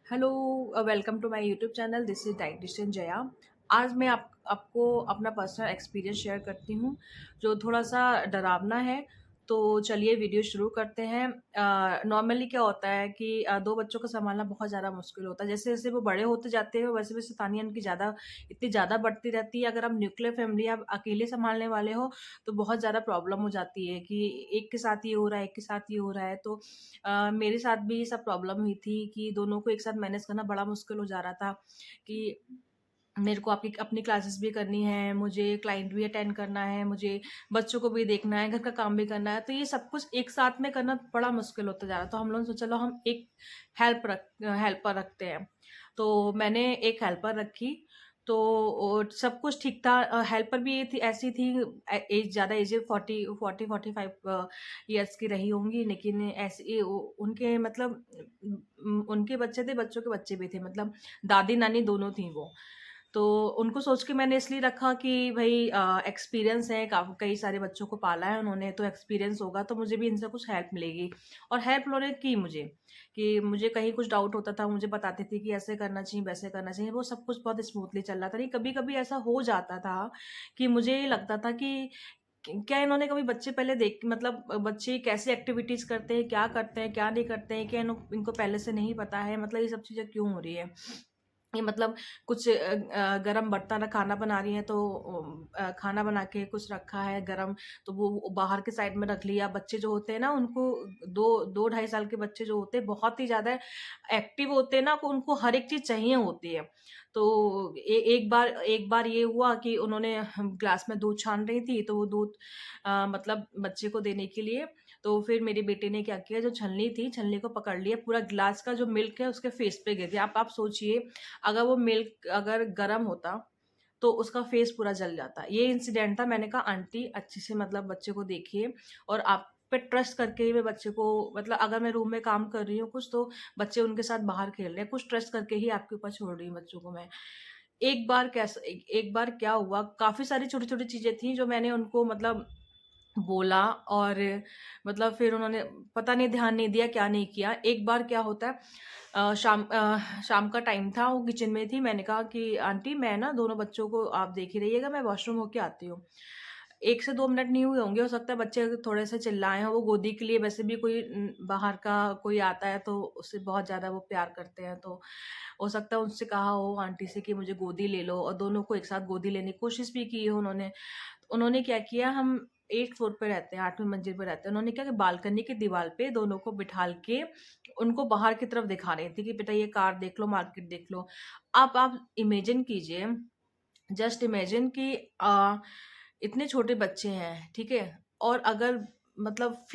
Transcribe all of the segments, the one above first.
Hello, welcome to my YouTube channel. This is dietitian Jaya. आज मैं आपको अपना पर्सनल एक्सपीरियंस शेयर करती हूँ जो थोड़ा सा डरावना है। तो चलिए वीडियो शुरू करते हैं। नॉर्मली क्या होता है कि दो बच्चों को संभालना बहुत ज़्यादा मुश्किल होता है। जैसे जैसे वो बड़े होते जाते हैं वैसे वैसे तानियन की ज़्यादा इतनी ज़्यादा बढ़ती रहती है। अगर आप न्यूक्लियर फैमिली आप अकेले संभालने वाले हो तो बहुत ज़्यादा प्रॉब्लम हो जाती है कि एक के साथ ये हो रहा है, एक के साथ ये हो रहा है। तो मेरे साथ भी ये सब प्रॉब्लम हुई थी कि दोनों को एक साथ मैनेज करना बड़ा मुश्किल हो जा रहा था कि मेरे को आपकी अपनी क्लासेस भी करनी है, मुझे क्लाइंट भी अटेंड करना है, मुझे बच्चों को भी देखना है, घर का काम भी करना है। तो ये सब कुछ एक साथ में करना बड़ा मुश्किल होता जा रहा था। तो हम लोगों ने सोचा चलो हम एक हेल्पर रखते हैं। तो मैंने एक हेल्पर रखी। तो सब कुछ ठीक था। हेल्पर भी ये थी, ऐसी थी, एज ज़्यादा एज 40-45 ईयर्स की रही होंगी, लेकिन ऐसे उनके मतलब उनके बच्चे थे, बच्चों के बच्चे भी थे, मतलब दादी नानी दोनों थी वो। तो उनको सोच के मैंने इसलिए रखा कि भई एक्सपीरियंस है, कई सारे बच्चों को पाला है उन्होंने, तो एक्सपीरियंस होगा तो मुझे भी इनसे कुछ हेल्प मिलेगी। और हेल्प उन्होंने की मुझे, कि मुझे कहीं कुछ डाउट होता था, मुझे बताती थी कि ऐसे करना चाहिए, वैसे करना चाहिए। वो सब कुछ बहुत स्मूथली चल रहा था। नहीं, कभी-कभी ऐसा हो जाता था कि मुझे ये लगता था कि क्या इन्होंने कभी बच्चे पहले देख मतलब बच्चे कैसे एक्टिविटीज़ करते हैं, क्या करते हैं, क्या नहीं करते हैं, क्या इनको पहले से नहीं पता है, मतलब ये सब चीज़ें क्यों हो रही है? ये मतलब कुछ गरम बर्तन खाना बना रही हैं तो खाना बना के कुछ रखा है गरम, तो वो बाहर के साइड में रख लिया। बच्चे जो होते हैं ना उनको 2 ढाई साल के बच्चे जो होते हैं बहुत ही ज़्यादा एक्टिव होते हैं ना, उनको हर एक चीज़ चाहिए होती है। तो एक बार ये हुआ कि उन्होंने ग्लास में दूध छान रही थी, तो वो दूध मतलब बच्चे को देने के लिए, तो फिर मेरे बेटे ने क्या किया, जो छलनी थी, छलनी को पकड़ लिया, पूरा ग्लास का जो मिल्क है उसके फेस पे गिर गया। आप सोचिए, अगर वो मिल्क अगर गरम होता तो उसका फेस पूरा जल जाता। ये इंसिडेंट था। मैंने कहा आंटी अच्छे से मतलब बच्चे को देखिए, और आप पे ट्रस्ट करके ही मैं बच्चे को, मतलब अगर मैं रूम में काम कर रही हूँ कुछ, तो बच्चे उनके साथ बाहर खेल रहे हैं, कुछ ट्रस्ट करके ही आपके ऊपर छोड़ रही हूँ बच्चों को मैं। एक बार क्या हुआ, काफ़ी सारी छोटी-छोटी चीज़ें थी जो मैंने उनको मतलब बोला, और मतलब फिर उन्होंने पता नहीं ध्यान नहीं दिया, क्या नहीं किया। एक बार क्या होता है, शाम का टाइम था, वो किचन में थी, मैंने कहा कि आंटी मैं ना दोनों बच्चों को आप देख ही रहिएगा, मैं वॉशरूम होके आती हूँ। 1 से 2 मिनट नहीं हुए होंगे, हो सकता है बच्चे थोड़े से चिल्लाए हों, वो गोदी के लिए वैसे भी कोई बाहर का कोई आता है तो उससे बहुत ज़्यादा वो प्यार करते हैं, तो हो सकता है उनसे कहा हो आंटी से कि मुझे गोदी ले लो, और दोनों को एक साथ गोदी लेने की कोशिश भी की है उन्होंने। उन्होंने क्या किया, हम 8th फ्लोर पे रहते हैं, 8वीं मंजिल पे रहते हैं। उन्होंने क्या कि बालकनी की दीवार पे दोनों को बिठाल के उनको बाहर की तरफ दिखा रही थी कि बेटा ये कार देख लो, मार्केट देख लो। अब आप इमेजिन कीजिए, जस्ट इमेजिन कि इतने छोटे बच्चे हैं, ठीक है? और अगर मतलब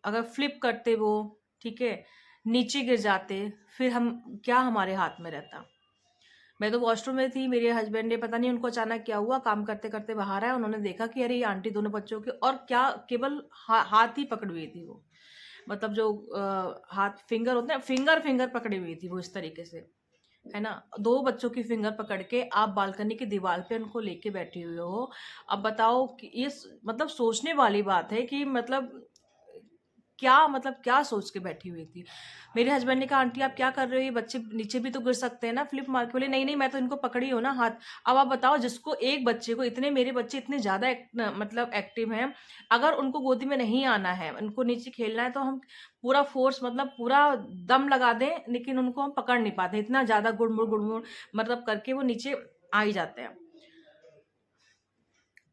अगर फ्लिप करते वो, ठीक है? नीचे गिर जाते, फिर हम क्या हमारे हाथ में रहता? मैं तो वॉशरूम में थी, मेरे हस्बैंड ने पता नहीं उनको अचानक क्या हुआ, काम करते-करते बाहर आए, उन्होंने देखा कि अरे ये आंटी दोनों बच्चों के, और क्या केवल हाथ ही पकड़ी हुई थी वो। मतलब जो हाथ फिंगर होते हैं, फिंगर पकड़ी हुई थी वो इस तरीके से, है ना? 2 बच्चों की फिंगर पकड़ के आप बालकनी की दीवार पे उनको लेके बैठे हुए हो। अब बताओ कि ये मतलब सोचने वाली बात है कि मतलब क्या सोच के बैठी हुई थी। मेरे हस्बैंड ने कहा आंटी आप क्या कर रहे हो, ये बच्चे नीचे भी तो गिर सकते हैं ना, फ्लिप मार के। बोले नहीं नहीं, मैं तो इनको पकड़ी हूँ ना हाथ। अब आप बताओ, जिसको एक बच्चे को, इतने मेरे बच्चे इतने ज्यादा मतलब एक्टिव हैं, अगर उनको गोदी में नहीं आना है, उनको नीचे खेलना है, तो हम पूरा फोर्स मतलब पूरा दम लगा दें, लेकिन उनको हम पकड़ नहीं पाते, इतना ज्यादा गुड़मुड़ मतलब करके वो नीचे आ ही जाते हैं।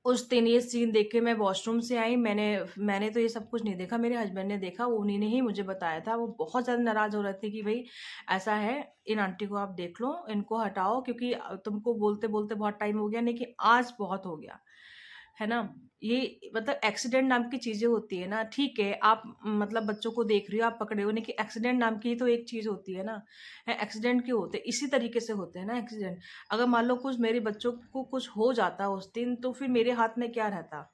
उस दिन ये सीन देख के मैं वॉशरूम से आई, मैंने तो ये सब कुछ नहीं देखा, मेरे हस्बैंड ने देखा, उन्हीं ने ही मुझे बताया था। वो बहुत ज़्यादा नाराज़ हो रहे थे कि भई ऐसा है, इन आंटी को आप देख लो, इनको हटाओ, क्योंकि तुमको बोलते-बोलते बहुत टाइम हो गया, लेकिन आज बहुत हो गया। है ना? ये मतलब एक्सीडेंट नाम की चीज़ें होती है ना, ठीक है, आप मतलब बच्चों को देख रही हो, आप पकड़े हो, लेकिन एक्सीडेंट नाम की तो एक चीज़ होती है ना, एक्सीडेंट क्यों होते हैं? इसी तरीके से होते हैं ना एक्सीडेंट। अगर मान लो कुछ मेरे बच्चों को कुछ हो जाता उस दिन, तो फिर मेरे हाथ में क्या रहता?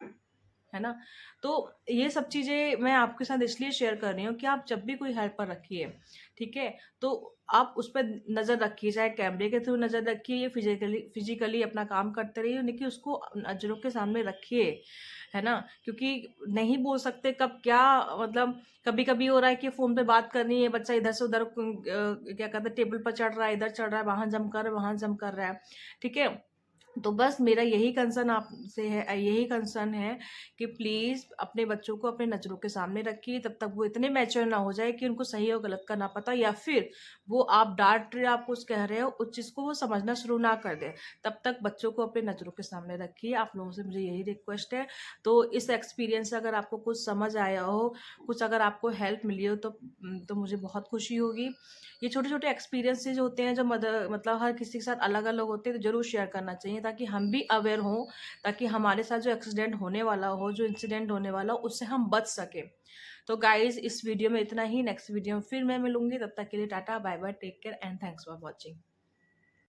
है ना? तो ये सब चीज़ें मैं आपके साथ इसलिए शेयर कर रही हूँ कि आप जब भी कोई हेल्पर रखिए, ठीक है? तो आप उस पे नज़र रखिए, चाहे कैमरे के थ्रू नज़र रखिए या फिज़िकली अपना काम करते रहिए, लेकिन उसको नज़रों के सामने रखिए, है ना? क्योंकि नहीं बोल सकते कब क्या, मतलब कभी-कभी हो रहा है कि फ़ोन पे बात करनी है, बच्चा इधर से उधर क्या कहते हैं, टेबल पर चढ़ रहा है, इधर चढ़ रहा है, वहाँ जंप कर रहा है, वहाँ जंप कर रहा है, ठीक है? तो बस मेरा यही कंसर्न आपसे है, यही कंसर्न है कि प्लीज़ अपने बच्चों को अपने नज़रों के सामने रखिए, तब तक वो इतने मैच्योर ना हो जाए कि उनको सही और गलत का ना पता, या फिर वो आप डाँट रहे हो, आप कुछ कह रहे हो, उस चीज़ को वो समझना शुरू ना कर दें। तब तक बच्चों को अपने नज़रों के सामने रखिए। आप लोगों से मुझे यही रिक्वेस्ट है। तो इस एक्सपीरियंस से अगर आपको कुछ समझ आया हो, कुछ अगर आपको हेल्प मिली हो, तो मुझे बहुत खुशी होगी। ये छोटे-छोटे एक्सपीरियंसेस होते हैं जो मतलब हर किसी के साथ अलग-अलग होते हैं, तो ज़रूर शेयर करना चाहिए ताकि हम भी अवेयर हों, ताकि हमारे साथ जो एक्सीडेंट होने वाला हो, जो इंसिडेंट होने वाला हो, उससे हम बच सकें। तो गाइज़, इस वीडियो में इतना ही, नेक्स्ट वीडियो में फिर मैं मिलूँगी, तब तक के लिए tata, bye bye, take care and thanks for watching.